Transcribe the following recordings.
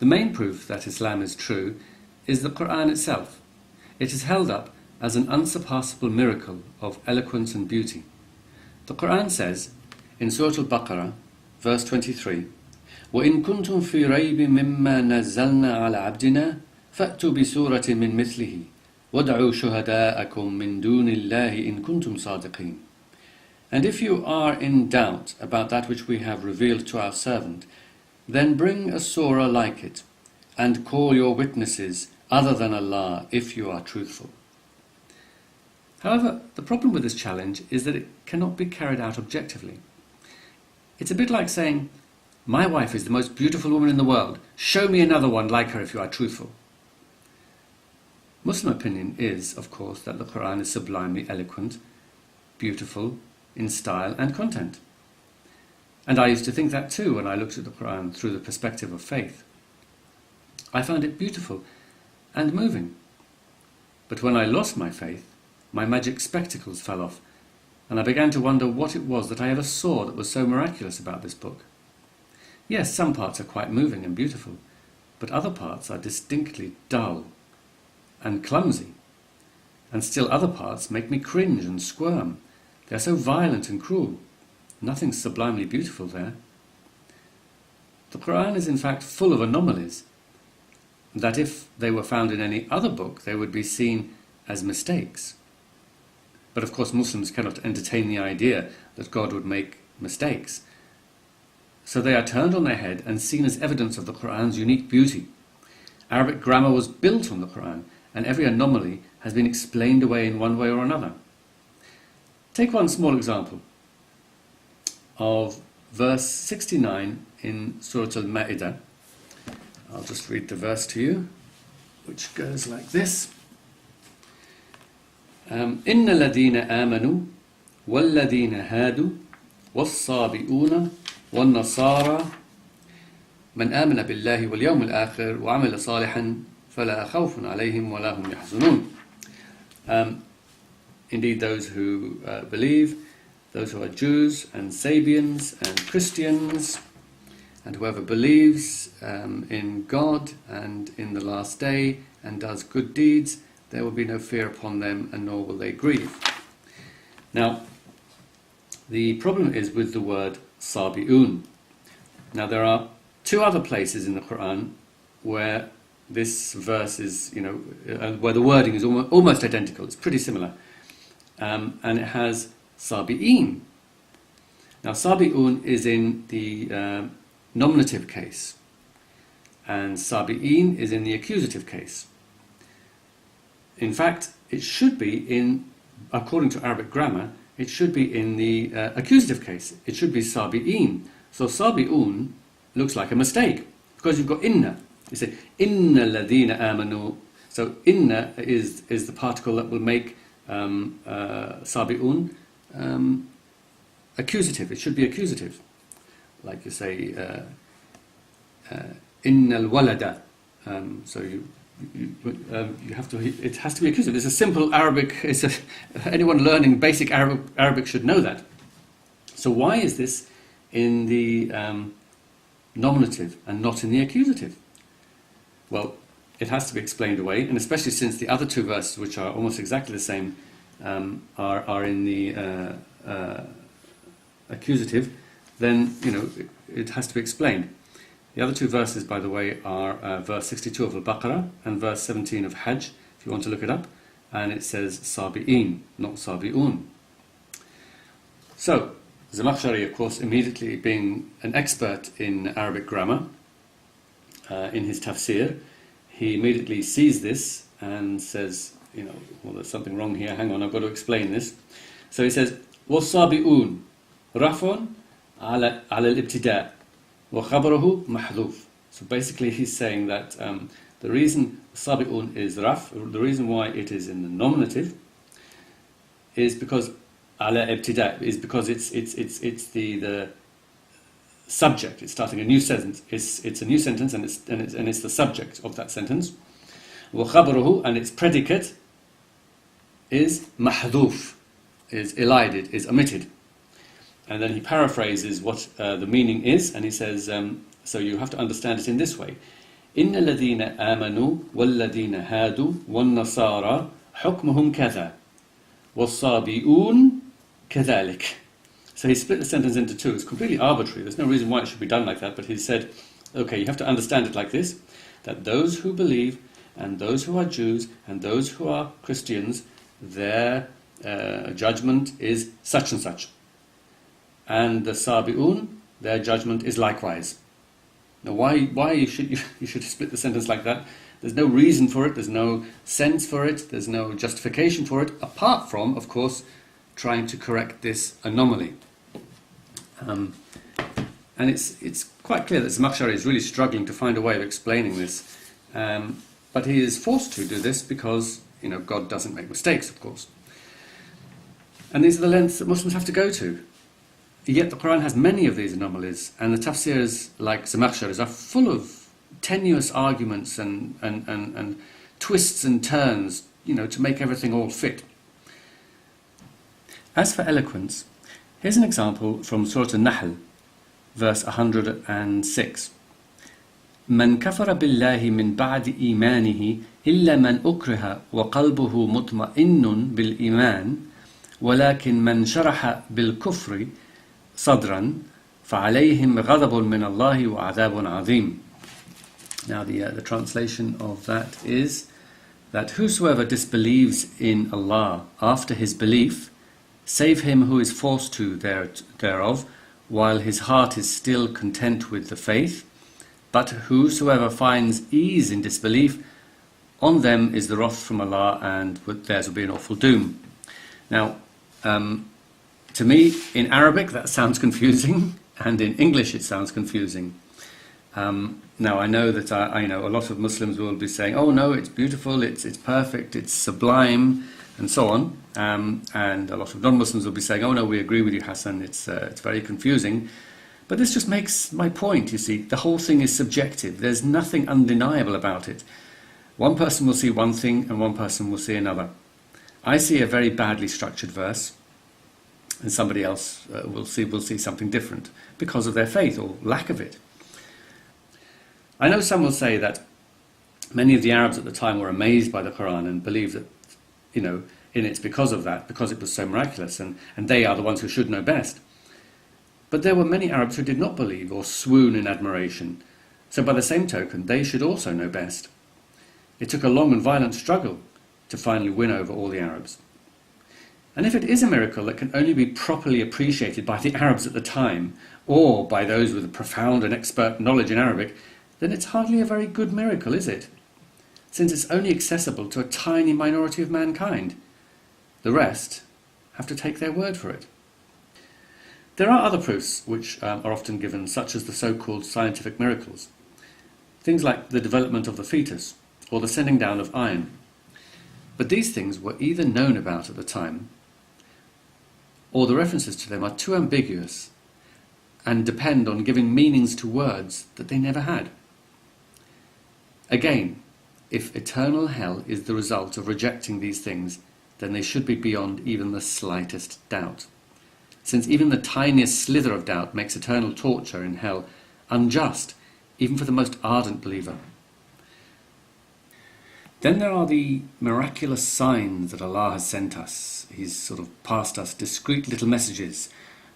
The main proof that Islam is true is the Quran itself. It is held up as an unsurpassable miracle of eloquence and beauty. The Quran says in Surah Al-Baqarah, verse 23, وَإِن كُنْتُمْ فِي رَيْبٍ مِّمَّا نَزَّلْنَا عَلَى عَبْدِنَا فَأْتُوا بِسُورَةٍ مِّن مِثْلِهِ وَادْعُوا شُهَدَاءَكُم مِّن دُونِ اللَّهِ إِن كُنْتُمْ صَادِقِينَ. And if you are in doubt about that which we have revealed to our servant, then bring a surah like it, and call your witnesses other than Allah if you are truthful. However, the problem with this challenge is that it cannot be carried out objectively. It's a bit like saying, my wife is the most beautiful woman in the world, show me another one like her if you are truthful. Muslim opinion is, of course, that the Quran is sublimely eloquent, beautiful in style and content. And I used to think that too when I looked at the Quran through the perspective of faith. I found it beautiful and moving. But when I lost my faith, my magic spectacles fell off, and I began to wonder what it was that I ever saw that was so miraculous about this book. Yes, some parts are quite moving and beautiful, but other parts are distinctly dull and clumsy, and still other parts make me cringe and squirm. They are so violent and cruel. Nothing sublimely beautiful there. The Quran is in fact full of anomalies, that if they were found in any other book, they would be seen as mistakes. But of course Muslims cannot entertain the idea that God would make mistakes. So they are turned on their head and seen as evidence of the Quran's unique beauty. Arabic grammar was built on the Quran, and every anomaly has been explained away in one way or another. Take one small example of verse 69 in Surah Al-Ma'idah. I'll just read the verse to you, which goes like this. إِنَّ الَّذِينَ آمَنُوا وَالَّذِينَ هَادُوا وَالصَّابِئُونَ وَالنَّصَارَى مَنْ آمَنَ بِاللَّهِ وَالْيَوْمِ الْآخِرِ وَعَمِلَ صَالِحًا فَلَا خَوْفٌ عَلَيْهِمْ وَلَا هُمْ يَحْزَنُونَ. Indeed, those who believe, those who are Jews and Sabians and Christians, and whoever believes in God and in the last day and does good deeds, there will be no fear upon them, and nor will they grieve. Now, the problem is with the word Sabi'un. Now, there are two other places in the Quran where this verse is, where the wording is almost identical. It's pretty similar. And it has Sabi'in. Now, Sabi'un is in the nominative case, and Sabi'in is in the accusative case. In fact, it should be according to Arabic grammar, it should be in the accusative case. It should be Sabi'in. So Sabi'un looks like a mistake, because you've got inna. You say, inna ladina amanu. So inna is the particle that will make Sabi'un accusative. It should be accusative. Like you say, inna al-walada. So you have to. It has to be accusative. It's a simple Arabic. Anyone learning basic Arabic should know that. So why is this in the nominative and not in the accusative? Well, it has to be explained away, and especially since the other two verses, which are almost exactly the same, are in the accusative. Then it has to be explained. The other two verses, by the way, are verse 62 of Al-Baqarah and verse 17 of Hajj, if you want to look it up. And it says Sabi'in, not Sabi'un. So, Zamakhshari, of course, immediately being an expert in Arabic grammar, in his tafsir, he immediately sees this and says, well, there's something wrong here, hang on, I've got to explain this. So he says, وَالصَّابِئُونَ رَفٌ عَلَى الْإِبْتِدَاءِ وَخَبَرُهُ مَحْذُوفٌ. So basically he's saying that the reason Sabi'un is raf, the reason why it is in the nominative, is because ala ibtida, is because it's the subject. It's starting a new sentence. It's a new sentence, and it's the subject of that sentence. وَخَبَرُهُ, and its predicate is mahdhuf, is elided, is omitted. And then he paraphrases what the meaning is, and he says, so you have to understand it in this way. إن الذين آمنوا والذين هادوا والنصارى حكمهم كذا والصابئون كذلك. So he split the sentence into two. It's completely arbitrary. There's no reason why it should be done like that, but he said, okay, you have to understand it like this, that those who believe and those who are Jews and those who are Christians, their judgment is such and such. And the Sabi'un, their judgment is likewise. Now why you should split the sentence like that? There's no reason for it, there's no sense for it, there's no justification for it, apart from, of course, trying to correct this anomaly. And it's quite clear that Zamakhshari is really struggling to find a way of explaining this. But he is forced to do this because, God doesn't make mistakes, of course. And these are the lengths that Muslims have to go to. Yet the Quran has many of these anomalies, and the tafsirs like Zamakhshari's are full of tenuous arguments and twists and turns, to make everything all fit. As for eloquence, here's an example from Surah An-Nahl, verse 106. من كفر بالله من بعد إيمانه إلا من أكره وقلبه مطمئن بالإيمان ولكن من شرح بالكفر صدرا فعليهم غضب من الله وعذاب عظيم. Now the translation of that is that whosoever disbelieves in Allah after his belief, save him who is forced to thereof, while his heart is still content with the faith. But whosoever finds ease in disbelief, on them is the wrath from Allah, and theirs will be an awful doom. Now, to me, in Arabic that sounds confusing, and in English it sounds confusing. Now I know that I know a lot of Muslims will be saying, "Oh no, it's beautiful, it's perfect, it's sublime," and so on. And a lot of non-Muslims will be saying, "Oh no, we agree with you, Hassan. It's very confusing." But this just makes my point. You see, the whole thing is subjective. There's nothing undeniable about it. One person will see one thing, and one person will see another. I see a very badly structured verse, and somebody else will see something different because of their faith or lack of it. I know some will say that many of the Arabs at the time were amazed by the Quran and believed that, in it's because of that, because it was so miraculous, and they are the ones who should know best. But there were many Arabs who did not believe or swoon in admiration, so by the same token, they should also know best. It took a long and violent struggle to finally win over all the Arabs. And if it is a miracle that can only be properly appreciated by the Arabs at the time, or by those with a profound and expert knowledge in Arabic, then it's hardly a very good miracle, is it? Since it's only accessible to a tiny minority of mankind. The rest have to take their word for it. There are other proofs which are often given, such as the so-called scientific miracles. Things like the development of the fetus, or the sending down of iron. But these things were either known about at the time, or the references to them are too ambiguous and depend on giving meanings to words that they never had. Again, if eternal hell is the result of rejecting these things, then they should be beyond even the slightest doubt. Since even the tiniest slither of doubt makes eternal torture in hell unjust, even for the most ardent believer. Then there are the miraculous signs that Allah has sent us. He's sort of passed us discreet little messages,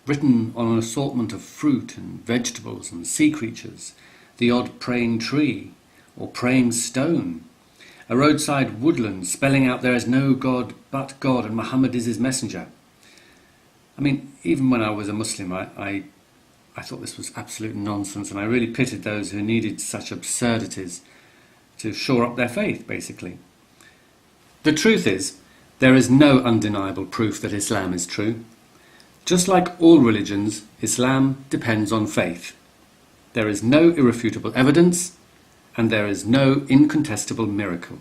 written on an assortment of fruit and vegetables and sea creatures, the odd praying tree or praying stone, a roadside woodland spelling out there is no God but God and Muhammad is his messenger. I mean, even when I was a Muslim, I thought this was absolute nonsense, and I really pitied those who needed such absurdities to shore up their faith, basically. The truth is, there is no undeniable proof that Islam is true. Just like all religions, Islam depends on faith. There is no irrefutable evidence, and there is no incontestable miracle.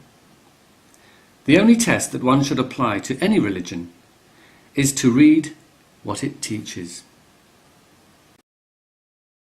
The only test that one should apply to any religion is to read what it teaches.